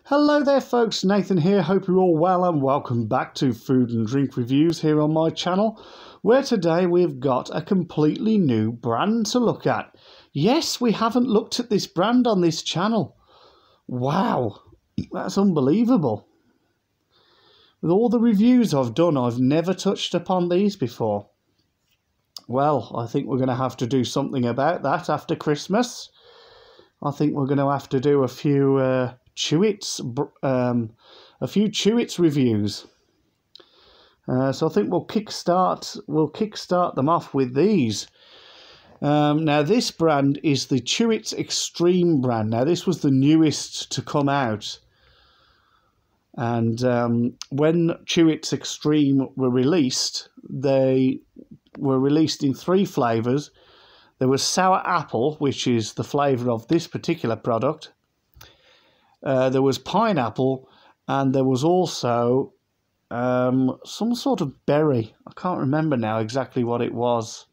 Hello there folks, Nathan here, hope you're all well and welcome back to Food and Drink Reviews here on my channel, where today we've got a completely new brand to look at. Yes, we haven't looked at this brand on this channel. Wow, that's unbelievable. With all the reviews I've done, I've never touched upon these before. Well, I think we're going to have to do something about that after Christmas. I think we're going to have to do a few Chewits reviews. So I think we'll kickstart them off with these. Now this brand is the Chewits Extreme brand. Now this was the newest to come out, and when Chewits Extreme were released, they were released in 3 flavours. There was sour apple, which is the flavour of this particular product. There was pineapple, and there was also some sort of berry. I can't remember now exactly what it was.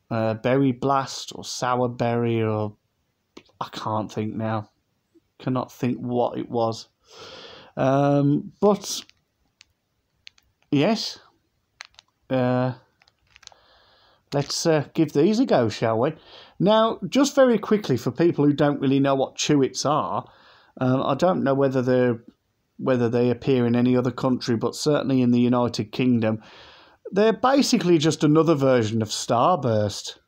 Berry blast or sour berry, or I can't think now. Cannot think what it was. But yes, let's give these a go, shall we? Now, just very quickly, for people who don't really know what Chewits are, I don't know whether they appear in any other country, but certainly in the United Kingdom. They're basically just another version of Starburst,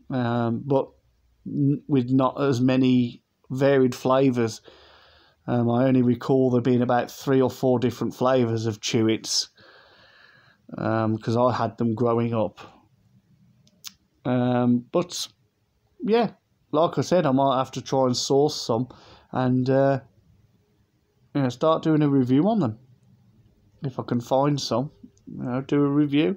but with not as many varied flavours. I only recall there being about 3 or 4 different flavours of Chewits, because I had them growing up. But yeah, like I said, I might have to try and source some and start doing a review on them. If I can find some, do a review.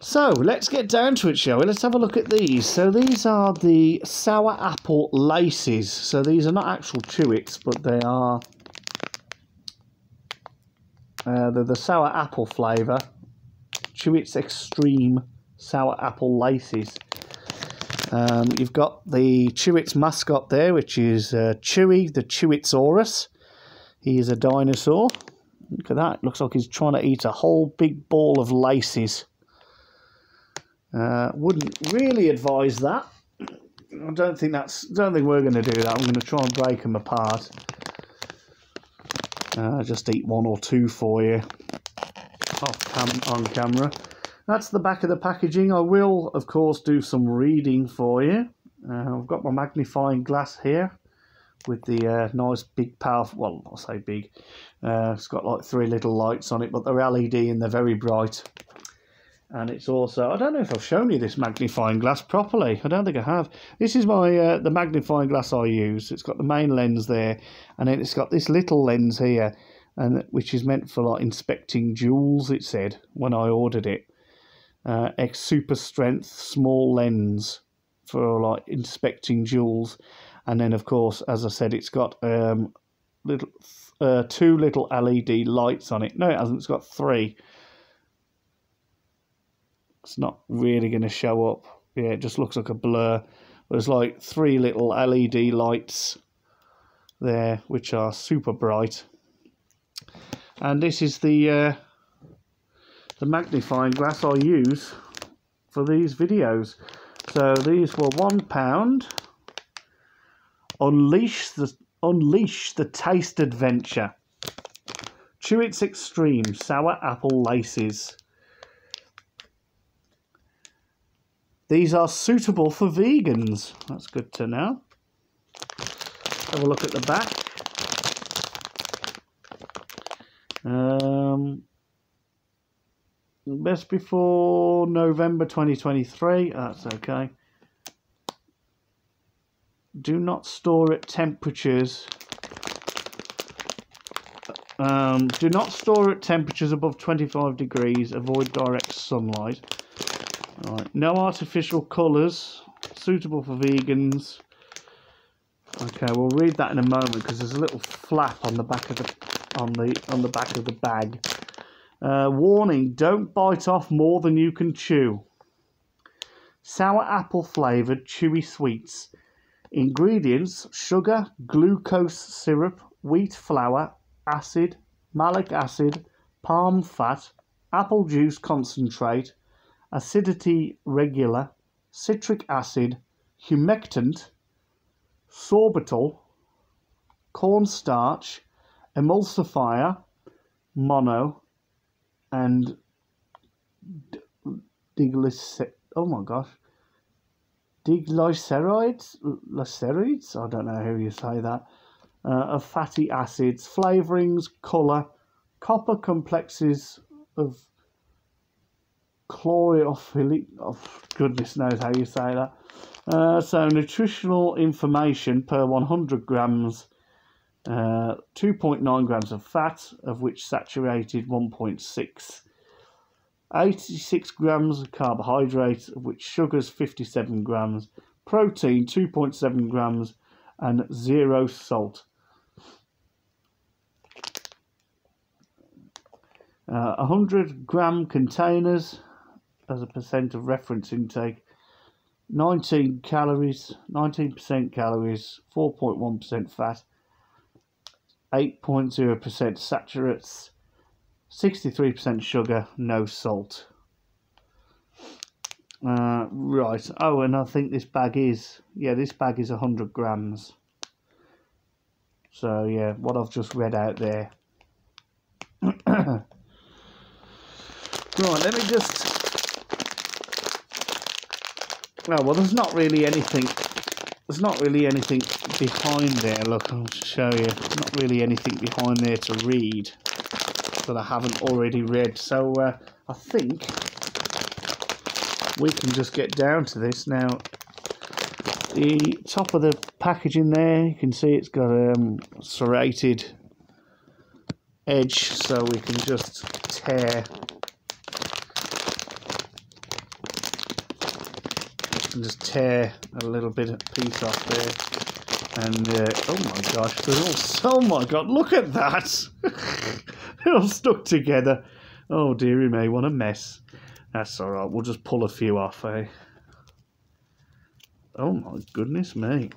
So let's get down to it, shall we? Let's have a look at these. So these are the sour apple laces. So these are not actual Chewits, but they are they're the sour apple flavour. Chewits Extreme sour apple laces. You've got the Chewits mascot there, which is Chewy, the Chewitsaurus. He is a dinosaur. Look at that. Looks like he's trying to eat a whole big ball of laces. Wouldn't really advise that. I don't think we're going to do that. I'm going to try and break them apart. Just eat 1 or 2 for you on camera. That's the back of the packaging. I will, of course, do some reading for you. I've got my magnifying glass here with the nice big powerful, well, I'll say big. It's got like 3 little lights on it, but they're LED and they're very bright. And it's also, I don't know if I've shown you this magnifying glass properly. I don't think I have. This is my the magnifying glass I use. It's got the main lens there, and then it's got this little lens here, and which is meant for like inspecting jewels, it said when I ordered it. Super strength small lens for like inspecting jewels. And then of course, as I said, it's got 2 little LED lights on it. No, it hasn't. It's got 3. It's not really going to show up. Yeah, it just looks like a blur. There's like 3 little LED lights there, which are super bright. And this is the magnifying glass I use for these videos. So these were £1. Unleash the taste adventure. Chewits Extreme sour apple laces. These are suitable for vegans. That's good to know. Have a look at the back. Best before November 2023. That's okay. Do not store at temperatures. Do not store at temperatures above 25 degrees. Avoid direct sunlight. Right. No artificial colours. Suitable for vegans. Okay, we'll read that in a moment because there's a little flap on the back of the back of the bag. Warning: don't bite off more than you can chew. Sour apple flavoured chewy sweets. Ingredients: sugar, glucose syrup, wheat flour, acid, malic acid, palm fat, apple juice concentrate, acidity regular, citric acid, humectant, sorbitol, cornstarch, emulsifier, mono, and oh my gosh, diglycerides, I don't know how you say that, of fatty acids, flavourings, colour, copper complexes of chlorophyll, oh, goodness knows how you say that. So nutritional information per 100 grams, 2.9 grams of fat, of which saturated 1.6, 86 grams of carbohydrates, of which sugars 57 grams, protein 2.7 grams, and 0 salt. 100-gram containers as a percent of reference intake, 19% calories, 4.1% fat, 8.0% saturates, 63% sugar, no salt. Right. Oh, and I think this bag is 100 grams. So yeah, what I've just read out there. Right, let me just... Oh, well, there's not really anything behind there. Look, I'll show you. Not really anything behind there to read that I haven't already read. So I think we can just get down to this now. The top of the packaging there, you can see it's got a serrated edge, so we can just tear a little bit of piece off there. And oh my gosh, oh my god, look at that. They're all stuck together. Oh dearie me, what a mess. That's alright, we'll just pull a few off, eh? Oh my goodness me.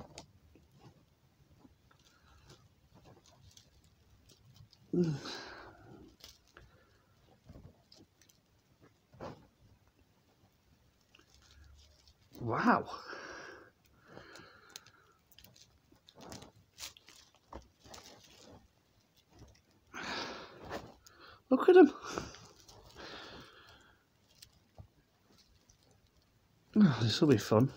Wow. Look at them. Oh, this will be fun.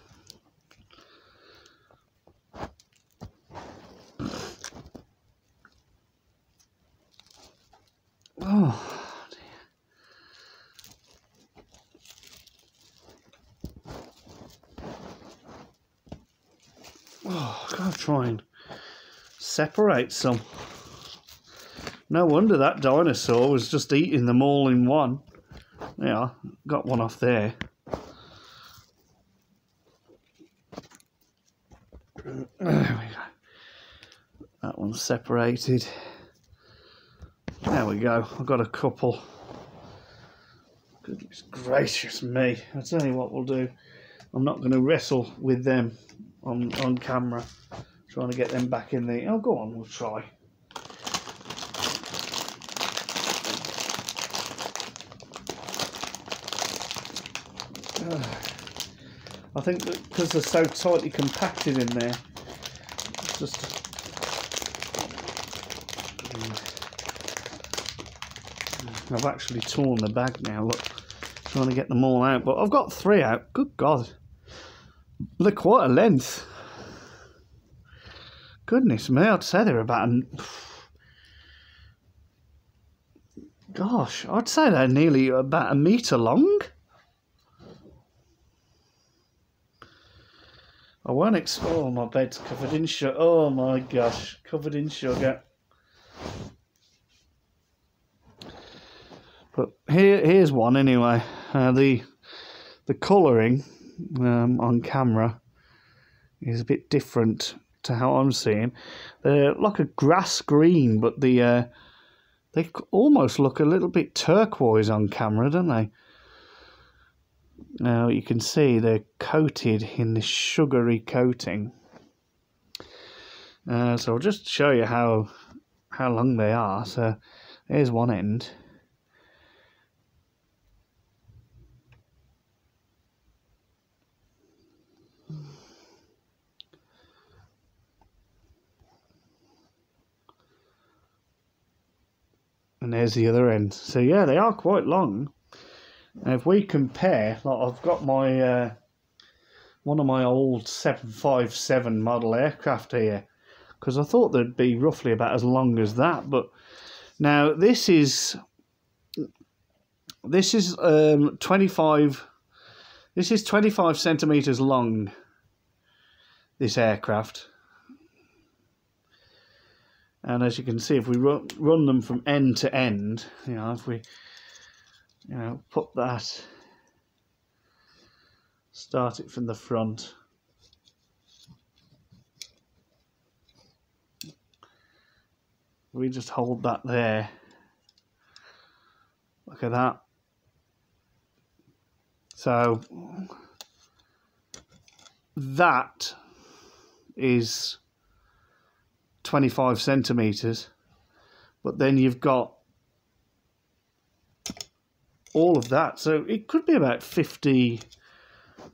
Oh dear. Oh, I've got to try and separate some. No wonder that dinosaur was just eating them all in one. Yeah, got one off there. There we go. That one's separated. There we go. I've got a couple. Goodness gracious me. I'll tell you what we'll do. I'm not going to wrestle with them on camera. Trying to get them back in the... Oh, go on, we'll try. I think that because they're so tightly compacted in there, it's just... I've actually torn the bag now, look, trying to get them all out, but I've got 3 out. Good God, they're quite a length. Goodness me, I'd say they're about gosh, I'd say they're nearly about 1 metre long. I won't oh, my bed's covered in sugar. Oh my gosh, covered in sugar. But here's one anyway. The colouring on camera is a bit different to how I'm seeing. They're like a grass green, but they almost look a little bit turquoise on camera, don't they? Now you can see they're coated in this sugary coating. So I'll just show you how long they are. So here's one end. And there's the other end. So yeah, they are quite long. And if we compare, like I've got my one of my old 757 model aircraft here, because I thought they'd be roughly about as long as that. But now this is 25. This is 25 centimeters long. This aircraft. And as you can see, if we run them from end to end, you know, if we, you know, put that, start it from the front. We just hold that there. Look at that. So that is 25 centimeters, but then you've got all of that, so it could be about 50,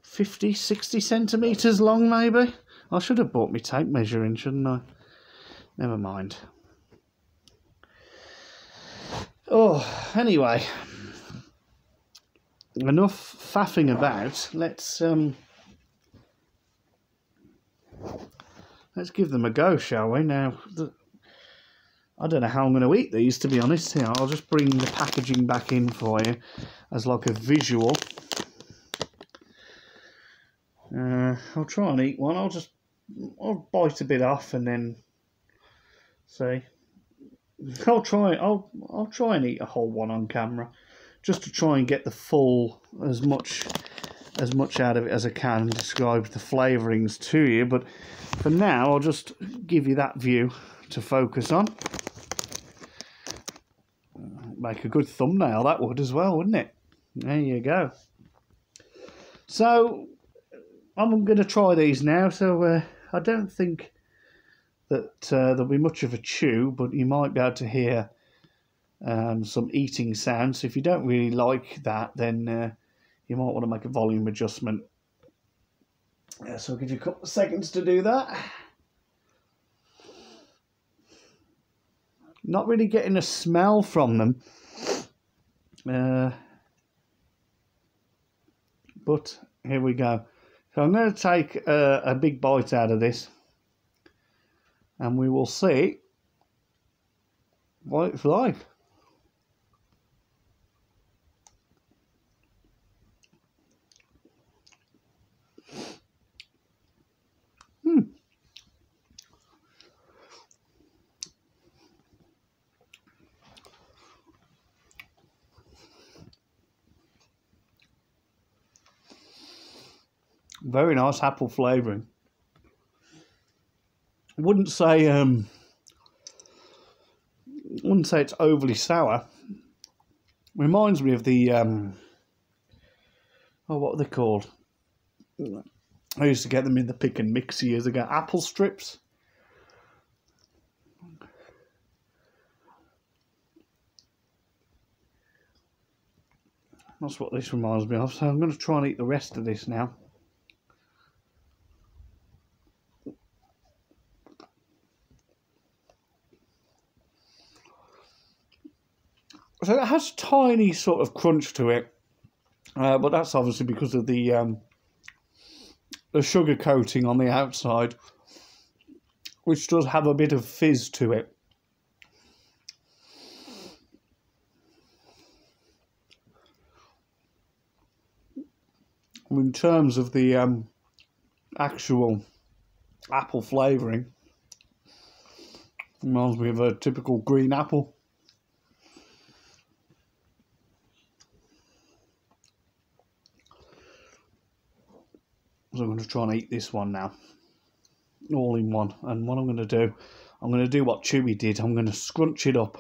60 centimeters long maybe. I should have bought my tape measure in, shouldn't I? Never mind. Oh, anyway, enough faffing about. Let's give them a go, shall we? Now, I don't know how I'm going to eat these, to be honest. Here, I'll just bring the packaging back in for you as like a visual. I'll try and eat one. I'll bite a bit off and then see. I'll try and eat a whole one on camera, just to try and get the full as much out of it as I can and describe the flavourings to you. But for now, I'll just give you that view to focus on. Make a good thumbnail, that would as well, wouldn't it? There you go. So I'm going to try these now. So I don't think that there'll be much of a chew, but you might be able to hear some eating sounds. So if you don't really like that, then you might want to make a volume adjustment. So I'll give you a couple of seconds to do that. Not really getting a smell from them. But here we go. So I'm going to take a big bite out of this, and we will see what it's like. Very nice apple flavouring. Wouldn't say it's overly sour. Reminds me of the what are they called? I used to get them in the pick and mix years ago. Apple strips. That's what this reminds me of. So I'm going to try and eat the rest of this now. So it has tiny sort of crunch to it, but that's obviously because of the sugar coating on the outside, which does have a bit of fizz to it. In terms of the actual apple flavouring, reminds me of a typical green apple. So I'm going to try and eat this one now, all in one. And what I'm going to do what Chewy did. I'm going to scrunch it up.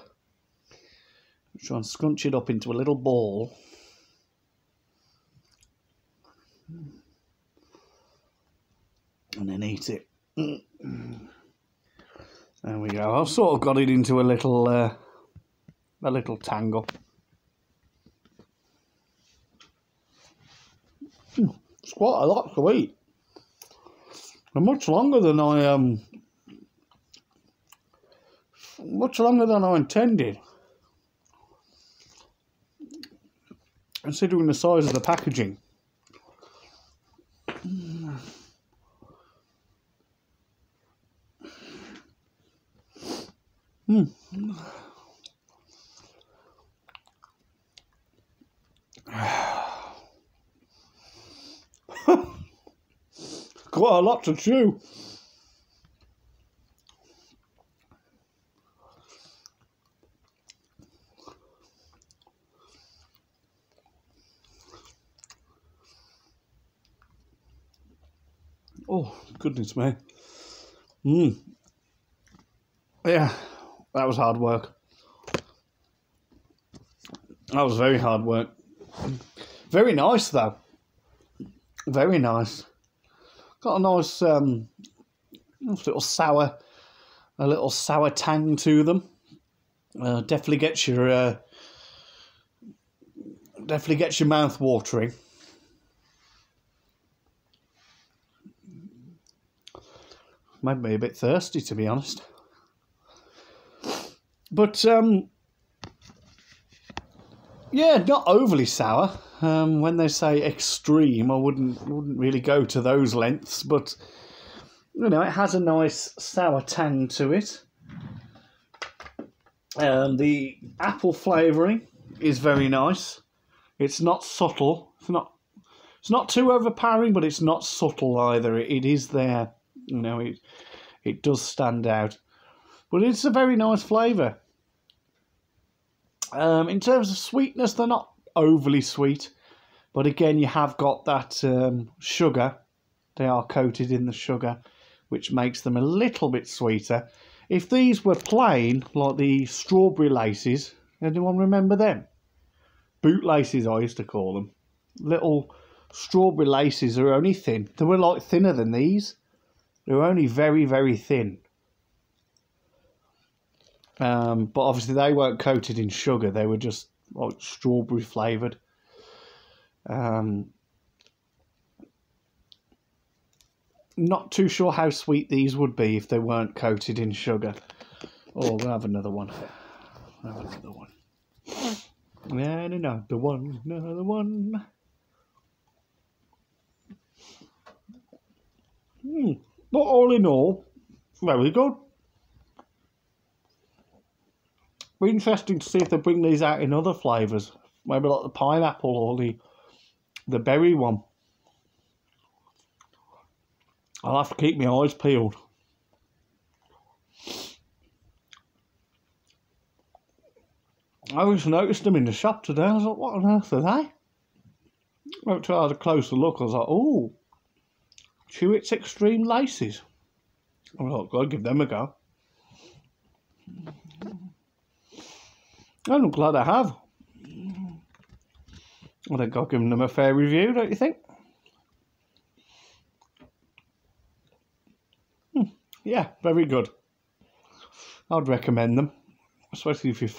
Try and scrunch it up into a little ball. And then eat it. There we go. I've sort of got it into a little tangle. It's quite a lot to eat. And much longer than I intended. Considering the size of the packaging. Quite a lot to chew. Oh, goodness me. Yeah, that was hard work. That was very hard work. Very nice, though. Very nice. Got a nice little sour tang to them. Definitely gets your mouth watering. Made me a bit thirsty, to be honest. But yeah, not overly sour. When they say extreme, I wouldn't really go to those lengths, but you know, it has a nice sour tang to it. The apple flavouring is very nice. It's not subtle. It's not too overpowering, but it's not subtle either. It is there. You know, it does stand out. But it's a very nice flavour. In terms of sweetness, they're not overly sweet. But again, you have got that sugar. They are coated in the sugar, which makes them a little bit sweeter. If these were plain, like the strawberry laces, anyone remember them? Boot laces, I used to call them. Little strawberry laces are only thin. They were like thinner than these. They were only very, very thin. But obviously they weren't coated in sugar. They were just like strawberry flavoured. Not too sure how sweet these would be if they weren't coated in sugar. Oh, we'll have another one. We'll have another one. And another one, another one. But all in all, very good. Be interesting to see if they bring these out in other flavours. Maybe like the pineapple or the berry one. I'll have to keep my eyes peeled. I just noticed them in the shop today. I was like, what on earth are they? Went to have a closer look. I was like, oh, Chewits Extreme Laces. I was like, I'll give them a go. And I'm glad I have. I think I've given them a fair review, don't you think? Yeah, very good. I'd recommend them, especially if you're a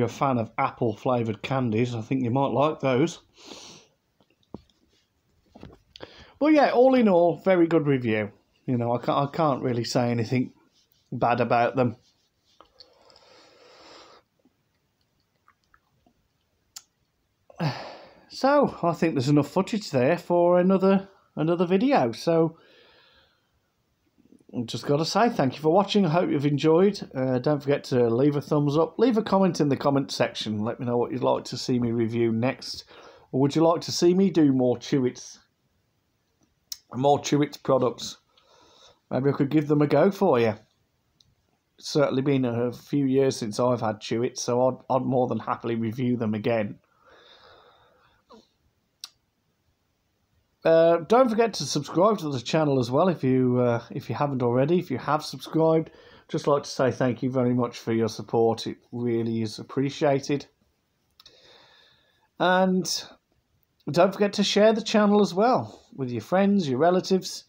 fan of apple flavoured candies. I think you might like those. But yeah, all in all, very good review. You know, I can't really say anything bad about them. So I think there's enough footage there for another video. So I've just got to say thank you for watching. I hope you've enjoyed. Don't forget to leave a thumbs up. Leave a comment in the comment section. Let me know what you'd like to see me review next. Or would you like to see me do more Chewits products? Maybe I could give them a go for you. It's certainly been a few years since I've had Chewits, so I'd more than happily review them again. Don't forget to subscribe to the channel as well if you haven't already. If you have subscribed, just like to say thank you very much for your support. It really is appreciated. And don't forget to share the channel as well with your friends, your relatives,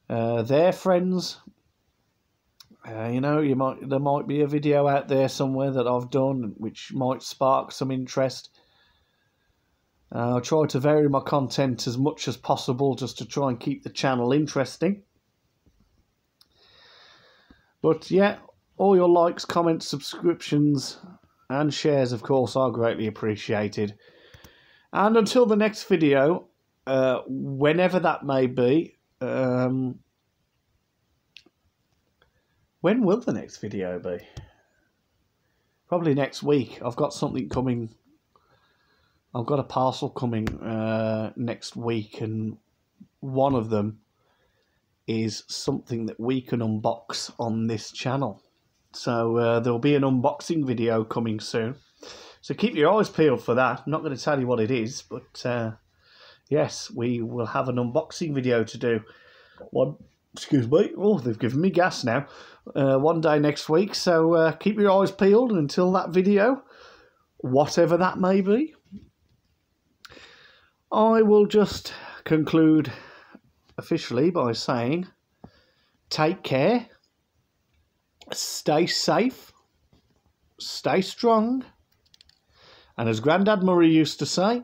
their friends. You know, there might be a video out there somewhere that I've done which might spark some interest. I'll try to vary my content as much as possible just to try and keep the channel interesting. But yeah, all your likes, comments, subscriptions and shares, of course, are greatly appreciated. And until the next video, whenever that may be, when will the next video be? Probably next week. I've got something coming. I've got a parcel coming next week, and one of them is something that we can unbox on this channel. So there'll be an unboxing video coming soon. So keep your eyes peeled for that. I'm not going to tell you what it is, but yes, we will have an unboxing video to do. Excuse me. Oh, they've given me gas now. One day next week. So keep your eyes peeled until that video, whatever that may be. I will just conclude officially by saying, take care, stay safe, stay strong, and as Grandad Murray used to say,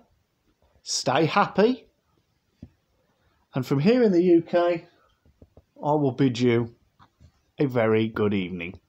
stay happy. And from here in the UK, I will bid you a very good evening.